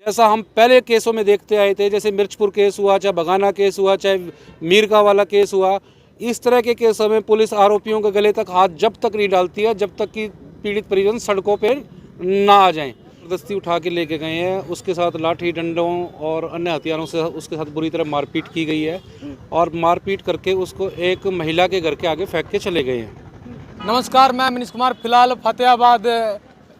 जैसा हम पहले केसों में देखते आए थे, जैसे मिर्चपुर केस हुआ, चाहे बगाना केस हुआ, चाहे मीरका वाला केस हुआ, इस तरह के केसों में पुलिस आरोपियों के गले तक हाथ जब तक नहीं डालती है जब तक कि पीड़ित परिजन सड़कों पर ना आ जाएं। जबरदस्ती उठा के लेके गए हैं, उसके साथ लाठी डंडों और अन्य हथियारों से उसके साथ बुरी तरह मारपीट की गई है और मारपीट करके उसको एक महिला के घर के आगे फेंक के चले गए हैं। नमस्कार, मैं मनीष कुमार फिलहाल फतेहाबाद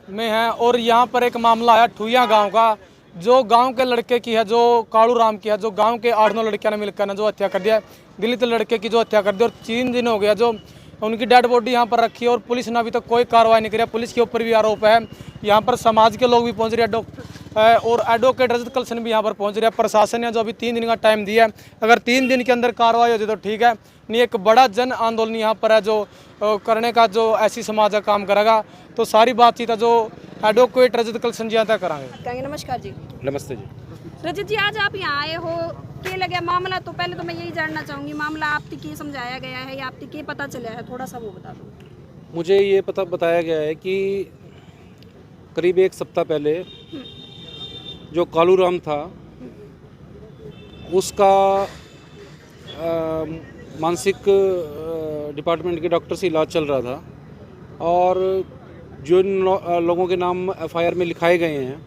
में है और यहाँ पर एक मामला है ठुइया गांव का, जो गांव के लड़के की है, जो कालू राम की है, जो गांव के 8-9 लड़कियों ने मिलकर ना जो हत्या कर दिया, दलित लड़के की जो हत्या कर दी और 3 दिन हो गया जो उनकी डेड बॉडी यहाँ पर रखी है और पुलिस ने अभी तक कोई कार्रवाई नहीं करी। पुलिस के ऊपर भी आरोप है। यहाँ पर समाज के लोग भी पहुँच रहे हैं और एडवोकेट रजत कलसन भी यहाँ पर पहुँच रहे हैं। प्रशासन ने जो अभी 3 दिन का टाइम दिया है, अगर 3 दिन के अंदर कार्रवाई हो जाए तो ठीक है, नहीं एक बड़ा जन आंदोलन यहाँ पर है जो करने का, जो ऐसी समाज का काम करेगा। तो सारी बातचीत है जो एडवोकेट रजत कलसन जी आता कराएंगे। नमस्कार जी। नमस्ते जी। रजत जी, आज आप यहाँ आए हो, क्या लगे मामला? तो पहले तो मैं यही जानना चाहूँगी, मामला आप तक ये समझाया गया है या आप तक ये पता चला है, थोड़ा सा वो बता दो। मुझे ये बताया गया है कि करीब 1 सप्ताह पहले जो कालू राम था उसका मानसिक डिपार्टमेंट के डॉक्टर से इलाज चल रहा था और जो लोगों के नाम एफआईआर में लिखाए गए हैं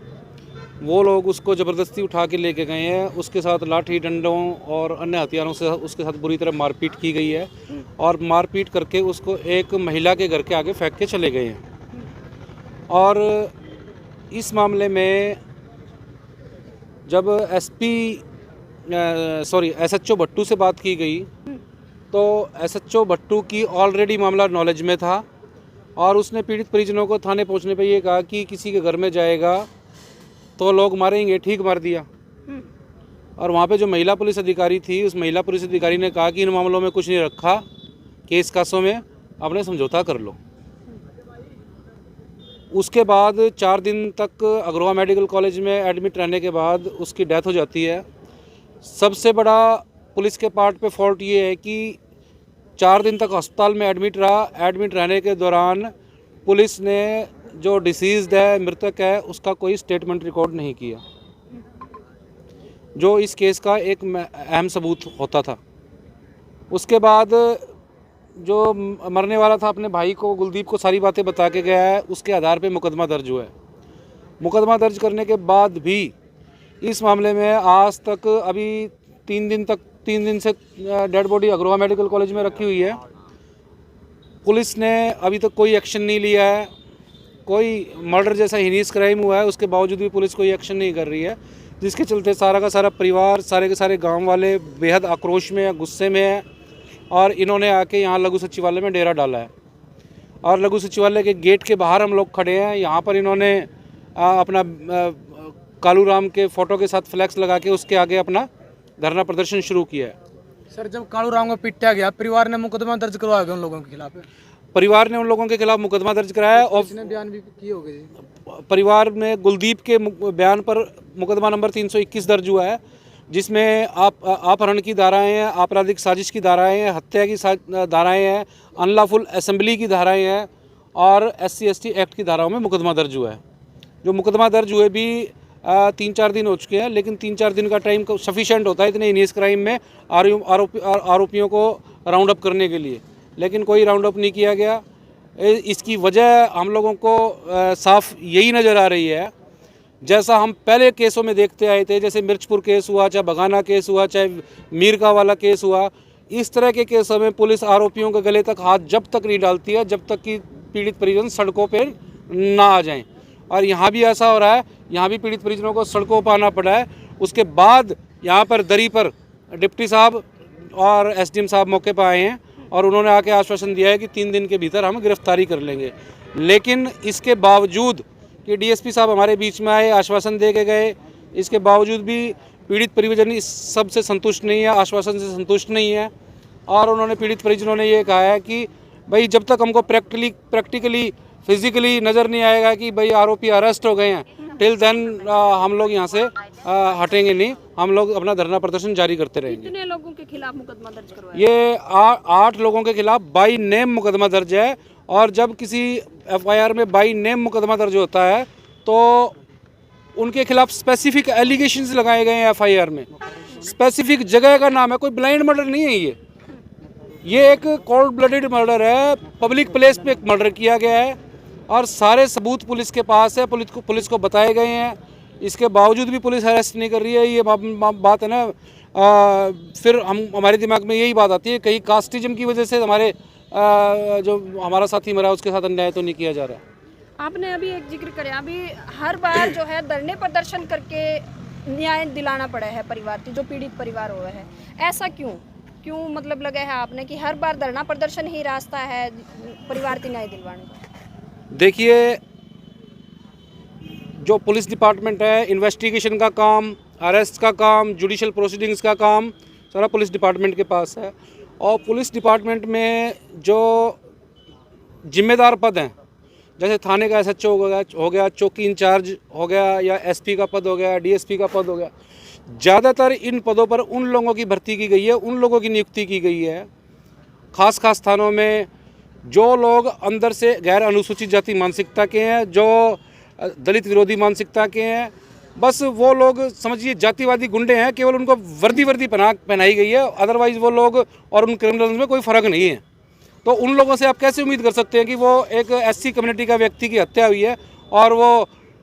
वो लोग उसको ज़बरदस्ती उठा के लेके गए हैं। उसके साथ लाठी डंडों और अन्य हथियारों से उसके साथ बुरी तरह मारपीट की गई है और मारपीट करके उसको एक महिला के घर के आगे फेंक के चले गए हैं। और इस मामले में जब एसएचओ भट्टू से बात की गई तो एसएचओ भट्टू की ऑलरेडी मामला नॉलेज में था और उसने पीड़ित परिजनों को थाने पहुंचने पे ये कहा कि किसी के घर में जाएगा तो लोग मारेंगे, ठीक मार दिया। और वहाँ पे जो महिला पुलिस अधिकारी थी, उस महिला पुलिस अधिकारी ने कहा कि इन मामलों में कुछ नहीं रखा, केस कासों में अपने समझौता कर लो। उसके बाद 4 दिन तक अग्रवा मेडिकल कॉलेज में एडमिट रहने के बाद उसकी डेथ हो जाती है। सबसे बड़ा पुलिस के पार्ट पे फॉल्ट ये है कि 4 दिन तक अस्पताल में एडमिट रहा। एडमिट रहने के दौरान पुलिस ने जो डिसीज़्ड है, मृतक है, उसका कोई स्टेटमेंट रिकॉर्ड नहीं किया, जो इस केस का एक अहम सबूत होता था। उसके बाद जो मरने वाला था अपने भाई को, गुलदीप को, सारी बातें बता के गया है, उसके आधार पे मुकदमा दर्ज हुआ है। मुकदमा दर्ज करने के बाद भी इस मामले में आज तक अभी 3 दिन से डेड बॉडी अग्रवा मेडिकल कॉलेज में रखी हुई है। पुलिस ने अभी तक कोई एक्शन नहीं लिया है। कोई मर्डर जैसा हीनियस क्राइम हुआ है, उसके बावजूद भी पुलिस कोई एक्शन नहीं कर रही है, जिसके चलते सारा का सारा परिवार, सारे के सारे गांव वाले बेहद आक्रोश में है, गुस्से में है और इन्होंने आके यहाँ लघु सचिवालय में डेरा डाला है। और लघु सचिवालय के गेट के बाहर हम लोग खड़े हैं। यहाँ पर इन्होंने अपना कालू राम के फ़ोटो के साथ फ्लैक्स लगा के उसके आगे अपना धरना प्रदर्शन शुरू किया है। सर, जब कालू राम को पीटा गया, परिवार ने मुकदमा दर्ज करवाया गया उन लोगों के खिलाफ? परिवार ने उन लोगों के खिलाफ मुकदमा दर्ज कराया और बयान भी किए हो गए। परिवार में गुलदीप के बयान पर मुकदमा नंबर 321 दर्ज हुआ है, जिसमें अपहरण की धाराएं हैं, आपराधिक साजिश की धाराएं हैं, हत्या की धाराएं हैं, अनलॉफुल असेंबली की धाराएं हैं और SC/ST एक्ट की धाराओं में मुकदमा दर्ज हुआ है। जो मुकदमा दर्ज हुए भी 3-4 दिन हो चुके हैं, लेकिन 3-4 दिन का टाइम सफिशेंट होता है इतने हीनियस क्राइम में आरोपियों को राउंड अप करने के लिए, लेकिन कोई राउंड अप नहीं किया गया। इसकी वजह हम लोगों को साफ यही नज़र आ रही है, जैसा हम पहले केसों में देखते आए थे, जैसे मिर्चपुर केस हुआ, चाहे बगाना केस हुआ, चाहे मीरका वाला केस हुआ, इस तरह के केसों में पुलिस आरोपियों के गले तक हाथ जब तक नहीं डालती है जब तक कि पीड़ित परिजन सड़कों पर ना आ जाएं। और यहाँ भी ऐसा हो रहा है, यहाँ भी पीड़ित परिजनों को सड़कों पर आना पड़ा है। उसके बाद यहाँ पर दरी पर डिप्टी साहब और SDM साहब मौके पर आए हैं और उन्होंने आके आश्वासन दिया है कि 3 दिन के भीतर हम गिरफ्तारी कर लेंगे। लेकिन इसके बावजूद कि DSP साहब हमारे बीच में आए, आश्वासन दे के गए, इसके बावजूद भी पीड़ित परिजन इस सब से संतुष्ट नहीं है, आश्वासन से संतुष्ट नहीं है। और उन्होंने पीड़ित परिजनों ने ये कहा है कि भाई जब तक हमको प्रैक्टिकली फिजिकली नज़र नहीं आएगा कि भाई आरोपी अरेस्ट हो गए हैं, टिल देन हम लोग यहाँ से हटेंगे नहीं, हम लोग अपना धरना प्रदर्शन जारी करते रहेंगे। कितने लोगों के खिलाफ मुकदमा दर्ज करवाया? ये 8 लोगों के खिलाफ बाई नेम मुकदमा दर्ज है। और जब किसी FIR में बाई नेम मुकदमा दर्ज होता है तो उनके खिलाफ स्पेसिफिक एलिगेशंस लगाए गए हैं एफआईआर में, स्पेसिफिक जगह का नाम है, कोई ब्लाइंड मर्डर नहीं है ये एक कोल्ड ब्लडेड मर्डर है, पब्लिक प्लेस पे मर्डर किया गया है और सारे सबूत पुलिस के पास है, पुलिस को बताए गए हैं। इसके बावजूद भी पुलिस अरेस्ट नहीं कर रही है, ये बात है ना। फिर हमारे दिमाग में यही बात आती है, कहीं कास्टिज्म की वजह से हमारे जो हमारा साथी मरा उसके साथ अन्याय तो नहीं किया जा रहा। आपने अभी एक जिक्र करे, अभी हर बार जो है धरने प्रदर्शन करके न्याय दिलाना पड़ा है परिवार की, जो पीड़ित परिवार हुआ है, ऐसा क्यों मतलब लगा है आपने कि हर बार धरना प्रदर्शन ही रास्ता है परिवार की न्याय दिलवाने का? देखिए, जो पुलिस डिपार्टमेंट है, इन्वेस्टिगेशन का काम, अरेस्ट का काम, जुडिशल प्रोसीडिंग्स का काम सारा पुलिस डिपार्टमेंट के पास है। और पुलिस डिपार्टमेंट में जो जिम्मेदार पद हैं, जैसे थाने का एसएचओ हो गया, चौकी इंचार्ज हो गया, या एसपी का पद हो गया, डीएसपी का पद हो गया, ज़्यादातर इन पदों पर उन लोगों की भर्ती की गई है, उन लोगों की नियुक्ति की गई है। खास थानों में जो लोग अंदर से गैर अनुसूचित जाति मानसिकता के हैं, जो दलित विरोधी मानसिकता के हैं, बस वो लोग समझिए जातिवादी गुंडे हैं, केवल उनको वर्दी पहनाई गई है, अदरवाइज़ वो लोग और उन क्रिमिनल्स में कोई फ़र्क नहीं है। तो उन लोगों से आप कैसे उम्मीद कर सकते हैं कि वो एक एससी कम्युनिटी का व्यक्ति की हत्या हुई है और वो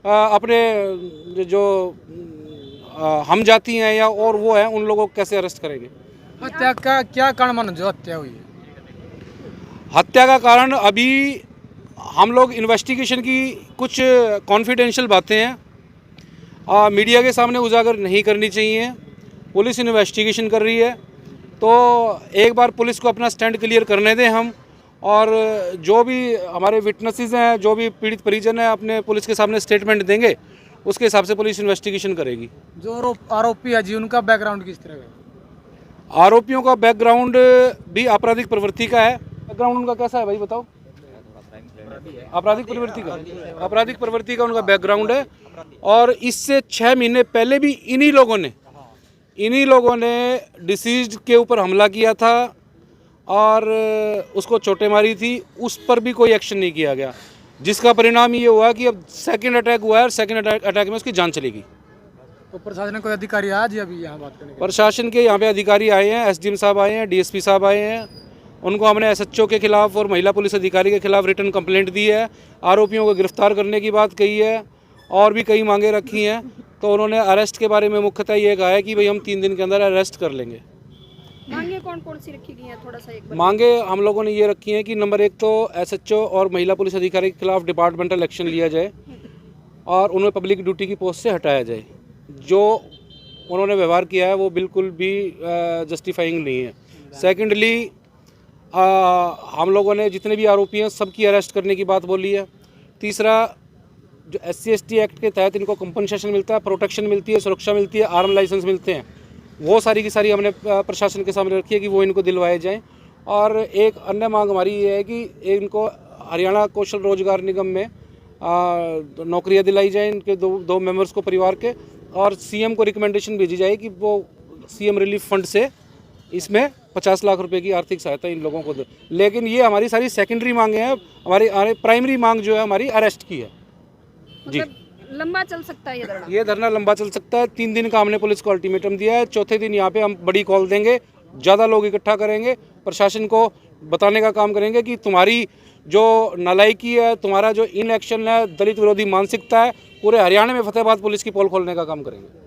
अपने जो हम जाति हैं या और वो हैं उन लोगों को कैसे अरेस्ट करेंगे? हत्या का क्या कारण मानो जो हत्या हुई है? हत्या का कारण अभी हम लोग इन्वेस्टिगेशन की कुछ कॉन्फिडेंशियल बातें हैं मीडिया के सामने उजागर नहीं करनी चाहिए। पुलिस इन्वेस्टिगेशन कर रही है, तो एक बार पुलिस को अपना स्टैंड क्लियर करने दें हम, और जो भी हमारे विटनेसेस हैं, जो भी पीड़ित परिजन हैं, अपने पुलिस के सामने स्टेटमेंट देंगे, उसके हिसाब से पुलिस इन्वेस्टिगेशन करेगी। जो आरोपी है जी, उनका बैकग्राउंड किस तरह का है? आरोपियों का बैकग्राउंड भी आपराधिक प्रवृत्ति का है। बैकग्राउंड उनका कैसा है भाई बताओ? आपराधिक प्रवृत्ति का उनका बैकग्राउंड है। और इससे 6 महीने पहले भी इन्हीं लोगों ने डिसीज्ड के ऊपर हमला किया था और उसको चोटें मारी थी, उस पर भी कोई एक्शन नहीं किया गया, जिसका परिणाम ये हुआ कि अब सेकंड अटैक हुआ है और सेकंड अटैक में उसकी जान चलेगी। तो प्रशासन कोई अधिकारी आया जी अभी यहाँ बात करने? प्रशासन के यहाँ पे अधिकारी आए हैं, एसडीएम साहब आए हैं, डीएसपी साहब आए हैं। उनको हमने एसएचओ के खिलाफ और महिला पुलिस अधिकारी के खिलाफ रिटर्न कंप्लेंट दी है, आरोपियों को गिरफ्तार करने की बात कही है और भी कई मांगे रखी हैं। तो उन्होंने अरेस्ट के बारे में मुख्यतः ये कहा है कि भाई हम 3 दिन के अंदर अरेस्ट कर लेंगे। मांगे कौन सी रखी गई हैं, थोड़ा सा एक बार? मांगे हम लोगों ने ये रखी हैं कि नंबर 1 तो एसएचओ और महिला पुलिस अधिकारी के खिलाफ डिपार्टमेंटल एक्शन लिया जाए और उन्हें पब्लिक ड्यूटी की पोस्ट से हटाया जाए। जो उन्होंने व्यवहार किया है वो बिल्कुल भी जस्टिफाइंग नहीं है। सेकेंडली, हम लोगों ने जितने भी आरोपी हैं सबकी अरेस्ट करने की बात बोली है। तीसरा, जो SC/ST एक्ट के तहत इनको कंपनसेशन मिलता है, प्रोटेक्शन मिलती है, सुरक्षा मिलती है, आर्म लाइसेंस मिलते हैं, वो सारी की सारी हमने प्रशासन के सामने रखी है कि वो इनको दिलवाए जाएं। और एक अन्य मांग हमारी ये है कि इनको हरियाणा कौशल रोजगार निगम में नौकरियां दिलाई जाएं, इनके दो मेंबर्स को परिवार के, और सीएम को रिकमेंडेशन भेजी जाए कि वो सीएम रिलीफ फंड से इसमें 50 लाख रुपए की आर्थिक सहायता इन लोगों को दे। लेकिन ये हमारी सारी सेकेंडरी मांगे हैं, हमारी प्राइमरी मांग जो है हमारी अरेस्ट की है जी। मतलब लंबा चल सकता है ये धरना? ये धरना लंबा चल सकता है। 3 दिन का हमने पुलिस को अल्टीमेटम दिया है। चौथे दिन यहाँ पे हम बड़ी कॉल देंगे, ज़्यादा लोग इकट्ठा करेंगे, प्रशासन को बताने का काम करेंगे कि तुम्हारी जो नालायकी है, तुम्हारा जो इनएक्शन है, दलित विरोधी मानसिकता है, पूरे हरियाणा में फतेहाबाद पुलिस की पोल खोलने का काम करेंगे।